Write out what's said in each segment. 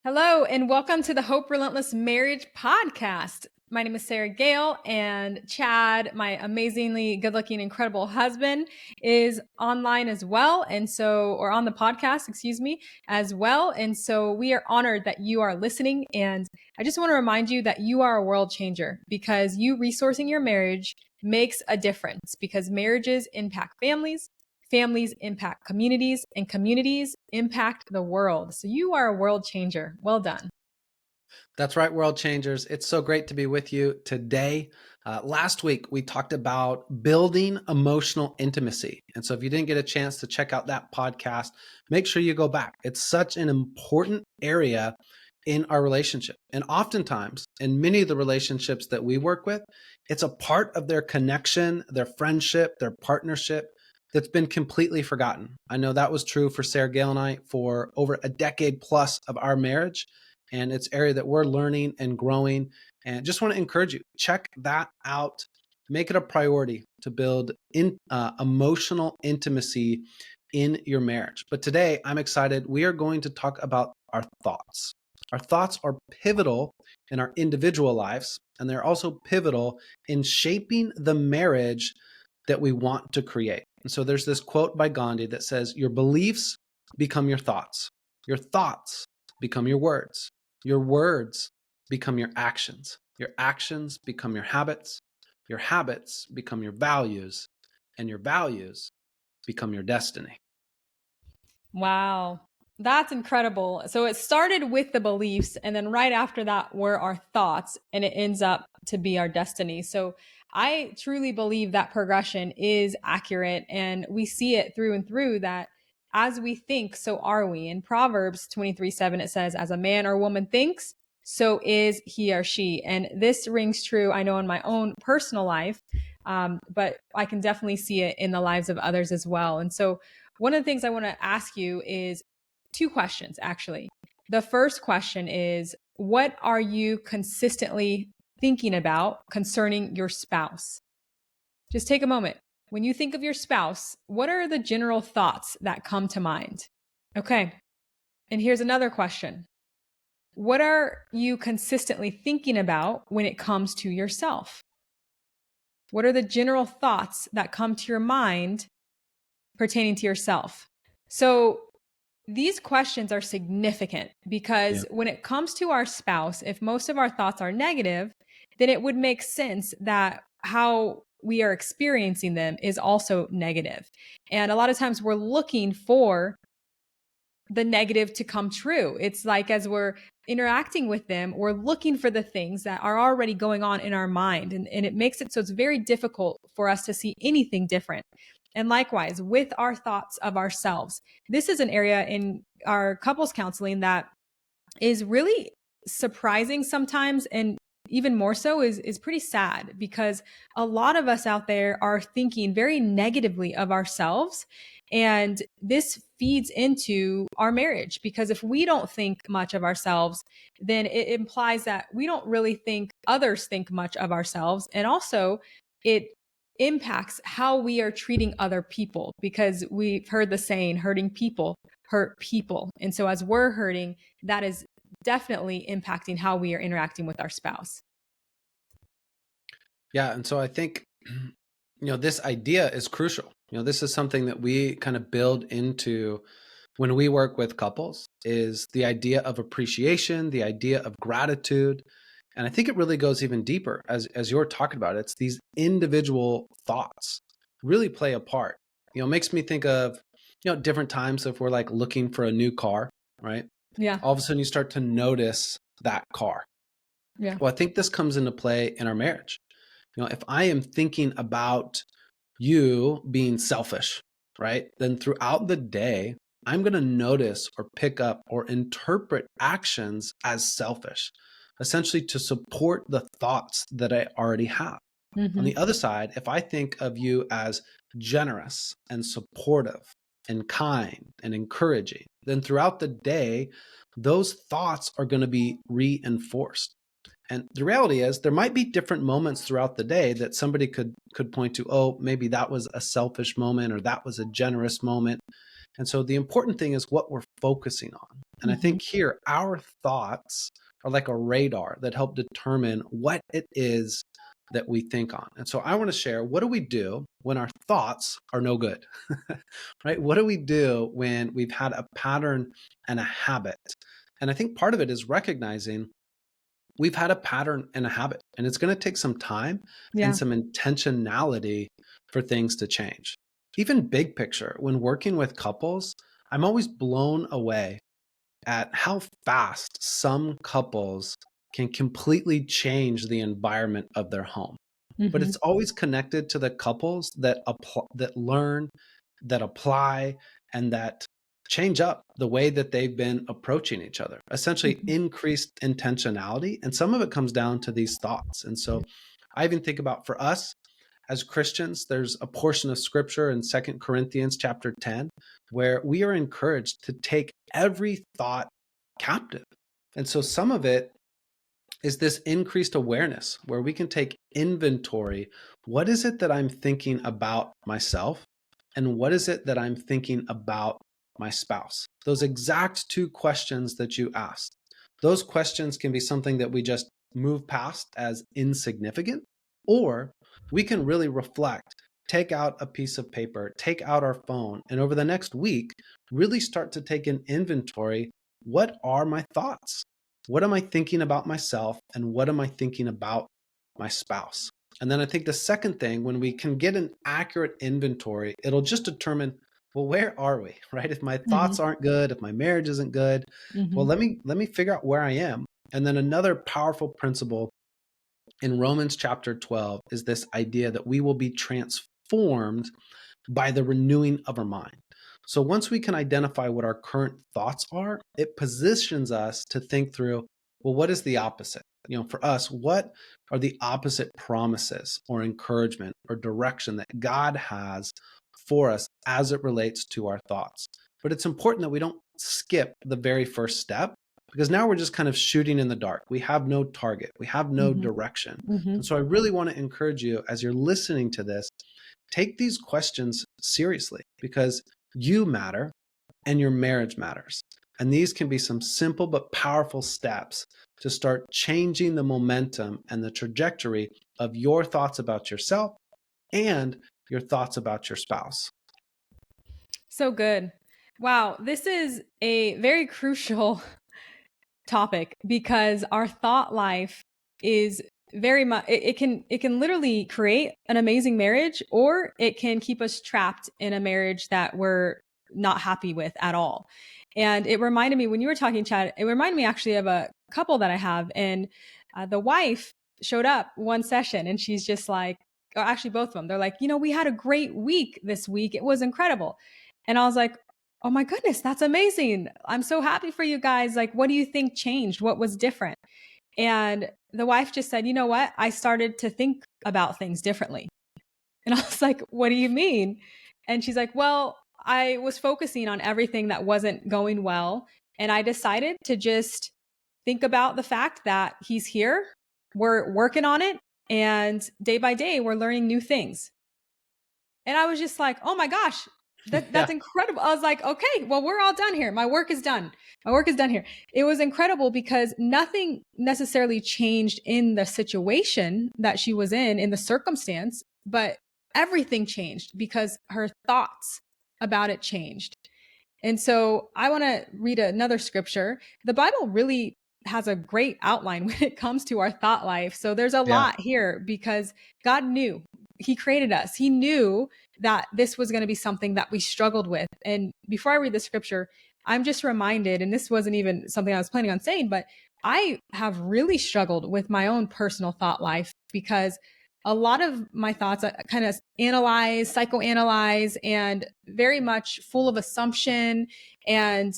Hello, and welcome to the Hope Relentless Marriage Podcast. My name is Sarah-Gayle, and Chad, my amazingly good-looking, incredible husband, is online as well. Or on the podcast, as well. And so we are honored that you are listening. And I just want to remind you that you are a world changer because you resourcing your marriage makes a difference because marriages impact families. Families impact communities, and communities impact the world. So you are a world changer. Well done. That's right, world changers. It's so great to be with you today. Last week, we talked about building emotional intimacy. And so if you didn't get a chance to check out that podcast, make sure you go back. It's such an important area in our relationship. And oftentimes, in many of the relationships that we work with, it's a part of their connection, their friendship, their partnership that's been completely forgotten. I know that was true for Sarah-Gayle and I for over a decade plus of our marriage. And it's an area that we're learning and growing. And just want to encourage you, check that out. Make it a priority to build emotional intimacy in your marriage. But today, I'm excited. We are going to talk about our thoughts. Our thoughts are pivotal in our individual lives, and they're also pivotal in shaping the marriage that we want to create. And so there's this quote by Gandhi that says, your beliefs become your thoughts become your words become your actions become your habits become your values, and your values become your destiny. Wow. That's incredible. So it started with the beliefs, and then right after that were our thoughts, and it ends up to be our destiny. So I truly believe that progression is accurate, and we see it through and through that as we think, so are we. In Proverbs 23:7, it says, as a man or woman thinks, so is he or she. And this rings true, I know, in my own personal life, but I can definitely see it in the lives of others as well. And so one of the things I want to ask you is two questions, actually. The first question is, what are you consistently thinking about concerning your spouse? Just take a moment. When you think of your spouse, what are the general thoughts that come to mind? Okay. And here's another question. What are you consistently thinking about when it comes to yourself? What are the general thoughts that come to your mind pertaining to yourself? So these questions are significant because when it comes to our spouse, if most of our thoughts are negative, then it would make sense that how we are experiencing them is also negative. And a lot of times we're looking for the negative to come true. It's like as we're interacting with them, we're looking for the things that are already going on in our mind. And it makes it so it's very difficult for us to see anything different. And likewise, with our thoughts of ourselves, this is an area in our couples counseling that is really surprising sometimes, and even more so is pretty sad because a lot of us out there are thinking very negatively of ourselves. And this feeds into our marriage because if we don't think much of ourselves, then it implies that we don't really think others think much of ourselves. And also, it impacts how we are treating other people because we've heard the saying, hurting people hurt people. And so as we're hurting, that is definitely impacting how we are interacting with our spouse. Yeah. And so I think, this idea is crucial. This is something that we kind of build into when we work with couples is the idea of appreciation, the idea of gratitude. And I think it really goes even deeper as you're talking about it. It's these individual thoughts really play a part. It makes me think of, different times if we're like looking for a new car, right? Yeah. All of a sudden you start to notice that car. Yeah. Well, I think this comes into play in our marriage. If I am thinking about you being selfish, right? Then throughout the day, I'm going to notice or pick up or interpret actions as selfish, essentially to support the thoughts that I already have. On the other side, if I think of you as generous and supportive and kind and encouraging, then throughout the day, those thoughts are going to be reinforced. And the reality is there might be different moments throughout the day that somebody could point to, oh, maybe that was a selfish moment or that was a generous moment. And so the important thing is what we're focusing on. And I think here, our thoughts are like a radar that help determine what it is that we think on. And so I want to share, what do we do when our thoughts are no good? Right? What do we do when we've had a pattern and a habit? And I think part of it is recognizing we've had a pattern and a habit, and it's going to take some time and some intentionality for things to change. Even big picture, when working with couples, I'm always blown away at how fast some couples can completely change the environment of their home. But it's always connected to the couples that learn, that apply, and that change up the way that they've been approaching each other, essentially increased intentionality. And some of it comes down to these thoughts. And so I even think about, for us as Christians, there's a portion of scripture in 2 Corinthians chapter 10, where we are encouraged to take every thought captive. And so some of it is this increased awareness where we can take inventory. What is it that I'm thinking about myself? And what is it that I'm thinking about my spouse? Those exact two questions that you asked. Those questions can be something that we just move past as insignificant, or we can really reflect, take out a piece of paper, take out our phone, and over the next week, really start to take an inventory. What are my thoughts? What am I thinking about myself? And what am I thinking about my spouse? And then I think the second thing, when we can get an accurate inventory, it'll just determine, well, where are we, right? If my thoughts aren't good, if my marriage isn't good, well, let me figure out where I am. And then another powerful principle in Romans chapter 12 is this idea that we will be transformed by the renewing of our mind. So once we can identify what our current thoughts are, it positions us to think through, well, what is the opposite? For us, what are the opposite promises or encouragement or direction that God has for us as it relates to our thoughts? But it's important that we don't skip the very first step, because now we're just kind of shooting in the dark. We have no target. We have no direction. And so I really want to encourage you, as you're listening to this, take these questions seriously, because you matter and your marriage matters. And these can be some simple but powerful steps to start changing the momentum and the trajectory of your thoughts about yourself and your thoughts about your spouse. So good. Wow. This is a very crucial topic, because our thought life is very much, it can literally create an amazing marriage, or it can keep us trapped in a marriage that we're not happy with at all. And it reminded me, when you were talking, Chad, it reminded me actually of a couple that I have. And the wife showed up one session, and she's just like, or actually both of them, they're like, we had a great week this week. It was incredible. And I was like, oh my goodness, that's amazing. I'm so happy for you guys. Like, what do you think changed? What was different? And the wife just said, you know what? I started to think about things differently. And I was like, what do you mean? And she's like, well, I was focusing on everything that wasn't going well. And I decided to just think about the fact that he's here. We're working on it. And day by day, we're learning new things. And I was just like, oh my gosh, that's incredible. I was like, okay, well, we're all done here. My work is done. My work is done here. It was incredible, because nothing necessarily changed in the situation that she was in the circumstance, but everything changed because her thoughts about it changed. And so I want to read another scripture. The Bible really has a great outline when it comes to our thought life. So there's a lot here, because God knew. He created us. He knew that this was going to be something that we struggled with. And before I read the scripture, I'm just reminded, and this wasn't even something I was planning on saying, but I have really struggled with my own personal thought life, because a lot of my thoughts I kind of analyze, psychoanalyze, and very much full of assumption and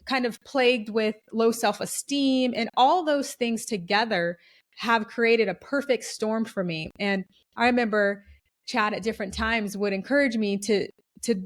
kind of plagued with low self-esteem, and all those things together have created a perfect storm for me. And I remember Chad at different times would encourage me to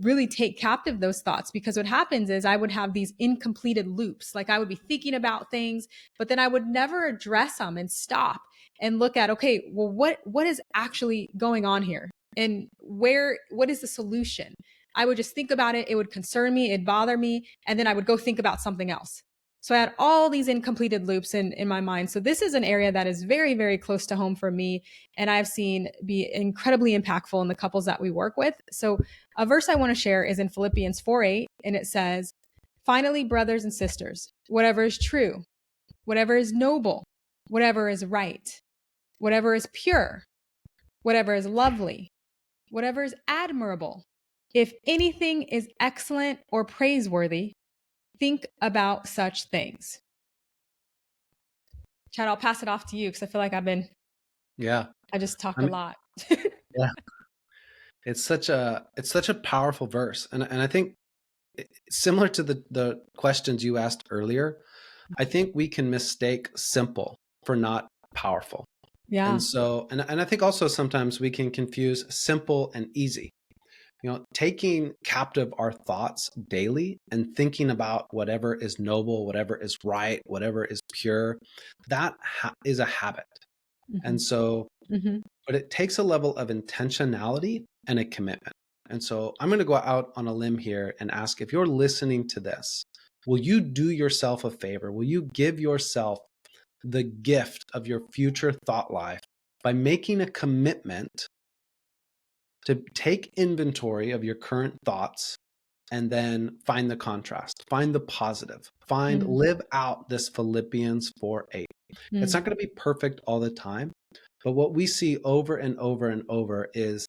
really take captive those thoughts, because what happens is I would have these incompleted loops. Like, I would be thinking about things, but then I would never address them and stop and look at, okay, well, what is actually going on here? And what is the solution? I would just think about it. It would concern me. It'd bother me. And then I would go think about something else. So I had all these incompleted loops in my mind. So this is an area that is very, very close to home for me. And I've seen be incredibly impactful in the couples that we work with. So a verse I want to share is in Philippians 4:8, and it says, "Finally, brothers and sisters, whatever is true, whatever is noble, whatever is right, whatever is pure, whatever is lovely, whatever is admirable, if anything is excellent or praiseworthy, think about such things." Chad, I'll pass it off to you because I feel like Yeah. I just talked I a mean, lot. yeah. It's such a powerful verse. And I think similar to the questions you asked earlier, I think we can mistake simple for not powerful. And Yeah. so, and I think also sometimes we can confuse simple and easy. Taking captive our thoughts daily and thinking about whatever is noble, whatever is right, whatever is pure, that is a habit. Mm-hmm. And so, Mm-hmm. but it takes a level of intentionality and a commitment. And so I'm going to go out on a limb here and ask, if you're listening to this, will you do yourself a favor? Will you give yourself the gift of your future thought life by making a commitment to take inventory of your current thoughts and then find the contrast, find the positive, live out this Philippians 4:8. It's not going to be perfect all the time, but what we see over and over and over is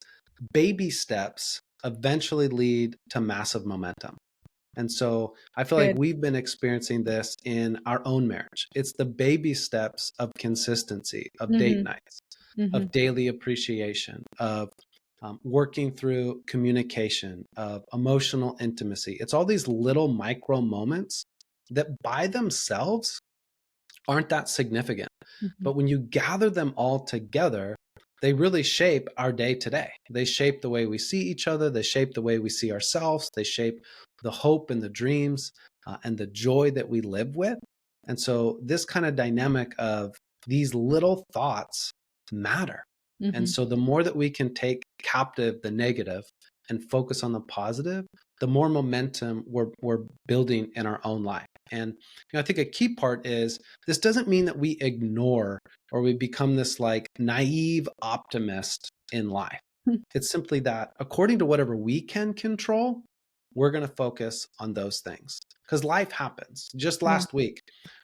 baby steps eventually lead to massive momentum. And so I feel like Good. we've been experiencing this in our own marriage. It's the baby steps of consistency, of date nights, of daily appreciation, of working through communication, of emotional intimacy. It's all these little micro moments that by themselves aren't that significant. But when you gather them all together, they really shape our day to day. They shape the way we see each other. They shape the way we see ourselves. They shape the hope and the dreams and the joy that we live with. And so this kind of dynamic of these little thoughts matter. And so the more that we can take captive the negative and focus on the positive, the more momentum we're building in our own life. And I think a key part is this doesn't mean that we ignore or we become this like naive optimist in life. It's simply that according to whatever we can control, we're going to focus on those things because life happens. Just last week,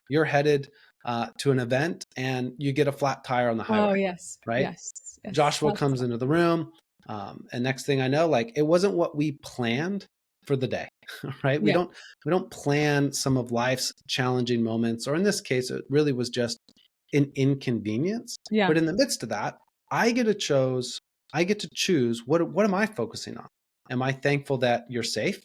you're headed to an event and you get a flat tire on the highway. Oh, yes. Right? Yes. Joshua comes into the room. And next thing I know, like it wasn't what we planned for the day, right? We don't plan some of life's challenging moments, or in this case, it really was just an inconvenience. Yeah. But in the midst of that, I get to choose what am I focusing on? Am I thankful that you're safe?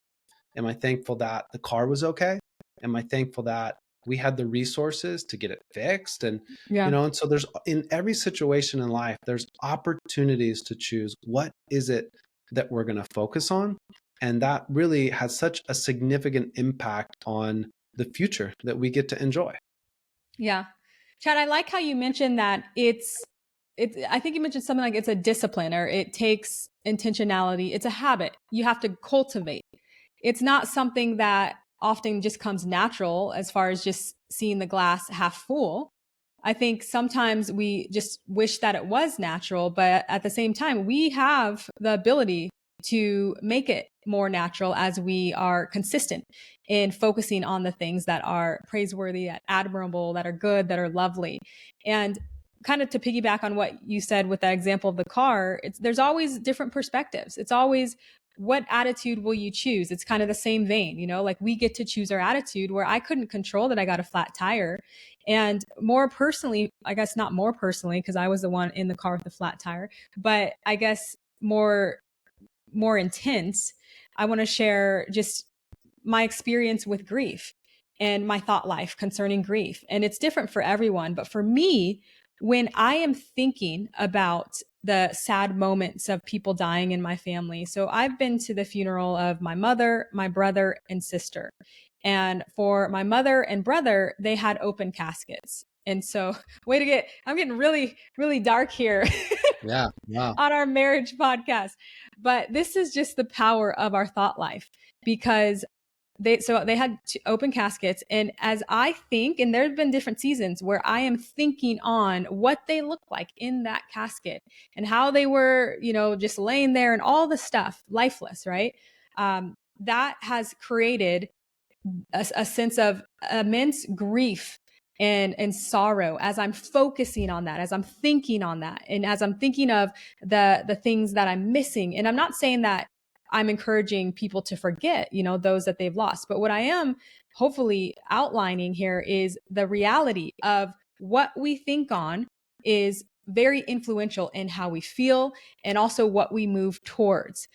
Am I thankful that the car was okay? Am I thankful that we had the resources to get it fixed? And, and so there's in every situation in life, there's opportunities to choose what is it that we're going to focus on. And that really has such a significant impact on the future that we get to enjoy. Yeah. Chad, I like how you mentioned that I think you mentioned something like it's a discipline or it takes intentionality. It's a habit you have to cultivate. It's not something that often just comes natural as far as just seeing the glass half full. I think sometimes we just wish that it was natural, but at the same time, we have the ability to make it more natural as we are consistent in focusing on the things that are praiseworthy, admirable, that are good, that are lovely. And kind of to piggyback on what you said with that example of the car, there's always different perspectives. It's always what attitude will you choose? It's kind of the same vein, like we get to choose our attitude where I couldn't control that I got a flat tire. And more personally, I guess not more personally, because I was the one in the car with the flat tire, but I guess more intense, I want to share just my experience with grief and my thought life concerning grief. And it's different for everyone. But for me, when I am thinking about the sad moments of people dying in my family, so I've been to the funeral of my mother, my brother, and sister. And for my mother and brother, they had open caskets. And so, I'm getting really, really dark here. Yeah. Wow. On our marriage podcast. But this is just the power of our thought life, because they had open caskets. And as I think, and there've been different seasons where I am thinking on what they look like in that casket and how they were, just laying there and all the stuff, lifeless, right? That has created a sense of immense grief and sorrow as I'm focusing on that, as I'm thinking on that, and as I'm thinking of the things that I'm missing. And I'm not saying that I'm encouraging people to forget, those that they've lost. But what I am hopefully outlining here is the reality of what we think on is very influential in how we feel and also what we move towards.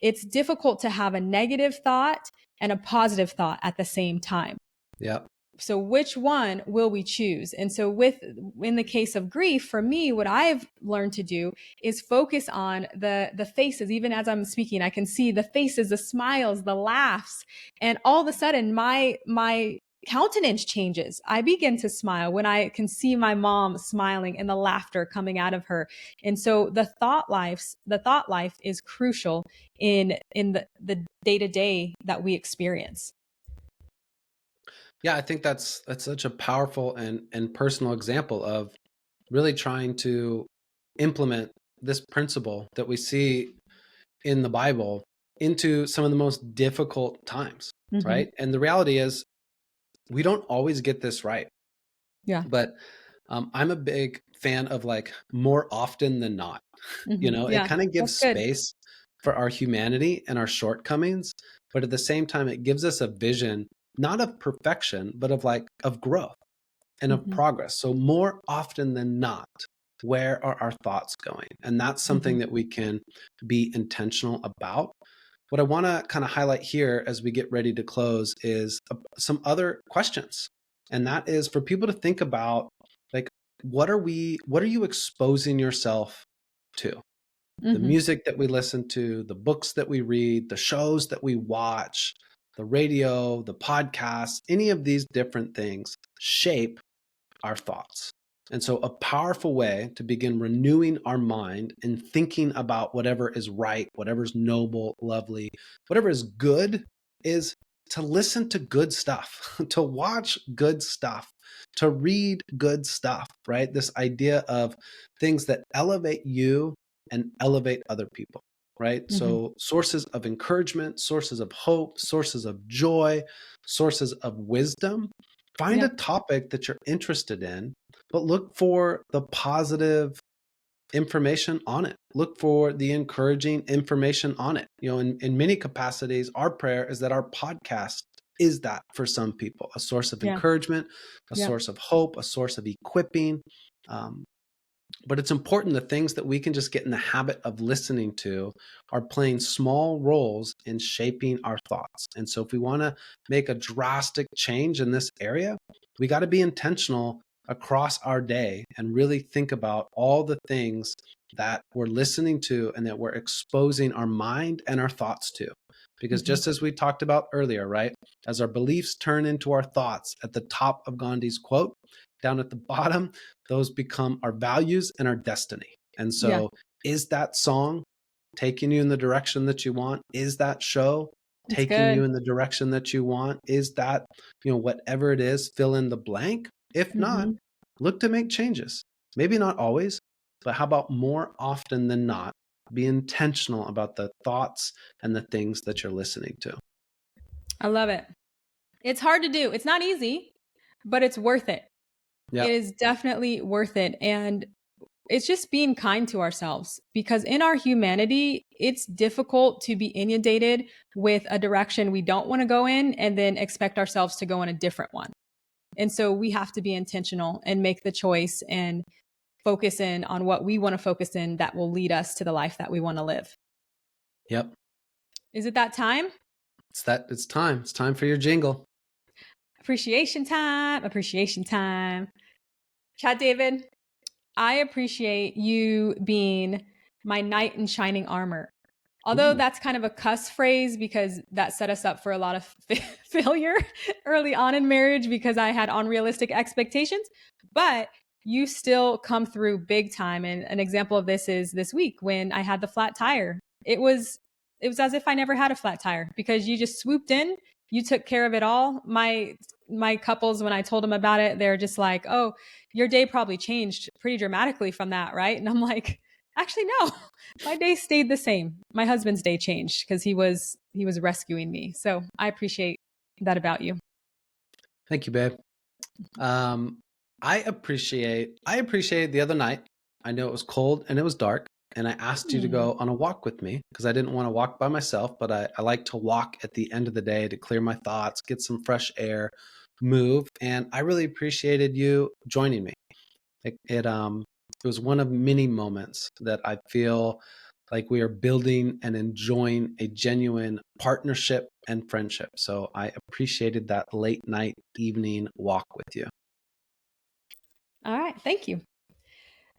It's difficult to have a negative thought and a positive thought at the same time. Yeah. So which one will we choose? And so in the case of grief, for me, what I've learned to do is focus on the faces. Even as I'm speaking, I can see the faces, the smiles, the laughs, and all of a sudden my countenance changes. I begin to smile when I can see my mom smiling and the laughter coming out of her. And so the thought life is crucial in the day-to-day that we experience. Yeah, I think that's such a powerful and personal example of really trying to implement this principle that we see in the Bible into some of the most difficult times, right? And the reality is we don't always get this right. Yeah. But I'm a big fan of like more often than not. Yeah, it kind of gives that's good. space for our humanity and our shortcomings, but at the same time, it gives us a vision, not of perfection, but of growth and of progress. So more often than not, where are our thoughts going? And that's something that we can be intentional about. What I want to kind of highlight here as we get ready to close is some other questions. And that is for people to think about, like, what are you exposing yourself to? The music that we listen to, the books that we read, the shows that we watch, the radio, the podcasts, any of these different things shape our thoughts. And so a powerful way to begin renewing our mind and thinking about whatever is right, whatever's noble, lovely, whatever is good, is to listen to good stuff, to watch good stuff, to read good stuff, right? This idea of things that elevate you and elevate other people, right? So sources of encouragement, sources of hope, sources of joy, sources of wisdom. Find a topic that you're interested in, but look for the positive information on it. Look for the encouraging information on it. In many capacities, our prayer is that our podcast is that for some people, a source of encouragement, a source of hope, a source of equipping. But it's important the things that we can just get in the habit of listening to are playing small roles in shaping our thoughts. And so if we want to make a drastic change in this area, we got to be intentional across our day and really think about all the things that we're listening to and that we're exposing our mind and our thoughts to. Because just as we talked about earlier, right, as our beliefs turn into our thoughts at the top of Gandhi's quote, down at the bottom, those become our values and our destiny. And so is that song taking you in the direction that you want? Is that show taking you in the direction that you want? Is that, whatever it is, fill in the blank? If not, look to make changes. Maybe not always, but how about more often than not, be intentional about the thoughts and the things that you're listening to. I love it. It's hard to do. It's not easy, but it's worth it. It is definitely worth it. And it's just being kind to ourselves, because in our humanity, it's difficult to be inundated with a direction we don't want to go in and then expect ourselves to go in a different one. And so we have to be intentional and make the choice and focus in on what we want to focus in that will lead us to the life that we want to live. Yep. Is it that time? It's time. It's time for your jingle. Appreciation time. Appreciation time. Chad David, I appreciate you being my knight in shining armor. Although that's kind of a cuss phrase, because that set us up for a lot of failure early on in marriage because I had unrealistic expectations, but you still come through big time. And an example of this is this week when I had the flat tire. It was as if I never had a flat tire, because you just swooped in you took care of it all. My couples, when I told them about it, they're just like, oh, your day probably changed pretty dramatically from that, right? And I'm like, actually, no, my day stayed the same. My husband's day changed because he was rescuing me. So I appreciate that about you. Thank you, babe. I appreciate the other night. I know it was cold and it was dark, and I asked you to go on a walk with me because I didn't want to walk by myself, but I like to walk at the end of the day to clear my thoughts, get some fresh air, move. And I really appreciated you joining me. It was one of many moments that I feel like we are building and enjoying a genuine partnership and friendship. So I appreciated that late night evening walk with you. All right. Thank you.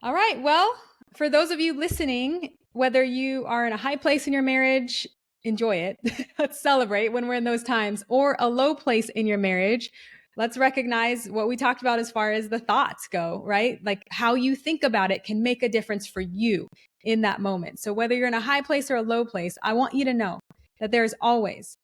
All right. Well, for those of you listening, whether you are in a high place in your marriage, enjoy it. Let's celebrate when we're in those times, or a low place in your marriage. Let's recognize what we talked about as far as the thoughts go, right? Like how you think about it can make a difference for you in that moment. So whether you're in a high place or a low place, I want you to know that there's always